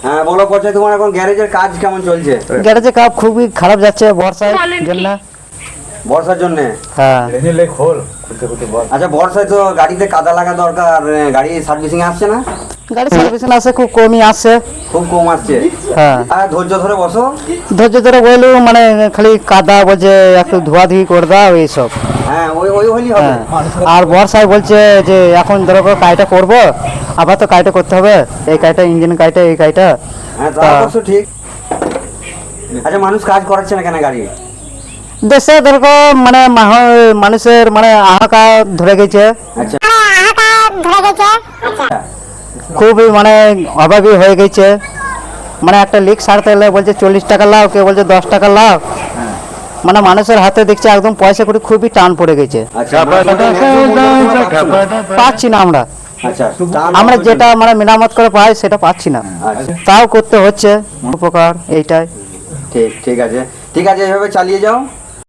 হ্যাঁ বলো পচা, তোমার এখন গ্যারেজের কাজ কেমন চলছে? গ্যারেজে কাজ খুবই খারাপ যাচ্ছে বর্ষার জন্য। বর্ষার জন্য? হ্যাঁ। আচ্ছা বর্ষায় তো গাড়িতে কাদা লাগা দরকার, গাড়ি সার্ভিসিং আসছে না? গাড়ি সার্ভিসিং আসে, খুব কমই আসে। খুব কম আসছে? হ্যাঁ। আর ধৈর্য ধরে বসো। ধৈর্য ধরে বললেও মানে খালি কাদা বলছে একটু ধোয়াধুয়ি করে দাও এইসব। হ্যাঁ ওই ওই হলেই হবে। হ্যাঁ। আর বর্ষায় বলছে যে এখন ধরো কাজটা করবো, আবার তো কাজটা করতে হবে, এই কাজটা ইঞ্জিন কাজটা এই কাজটা। হ্যাঁ তা অবশ্য ঠিক। আচ্ছা মানুষ কাজ করাচ্ছে না কেন গাড়ি? দেশে ধরো মানে মানুষের মানে হাহাকার ধরে গেছে, আচ্ছা খুবই মানে অভাবী হয়ে গেছে। মানে একটা লিক সারতে গেলে বলছে 40 টাকা লাও, কেউ বলছে 10 টাকা লাও। মানে মানুষের হাতে দেখছে একদম পয়সা করে খুবই টান পড়ে গেছে, আচ্ছা পাচ্ছি না আমরা। আচ্ছা আমরা যেটা মানে মেরামত করে পাই সেটা পাচ্ছি না, আচ্ছা তাও করতে হচ্ছে উপকার এইটাই। ঠিক ঠিক আছে, ঠিক আছে, এভাবে চালিয়ে যাও।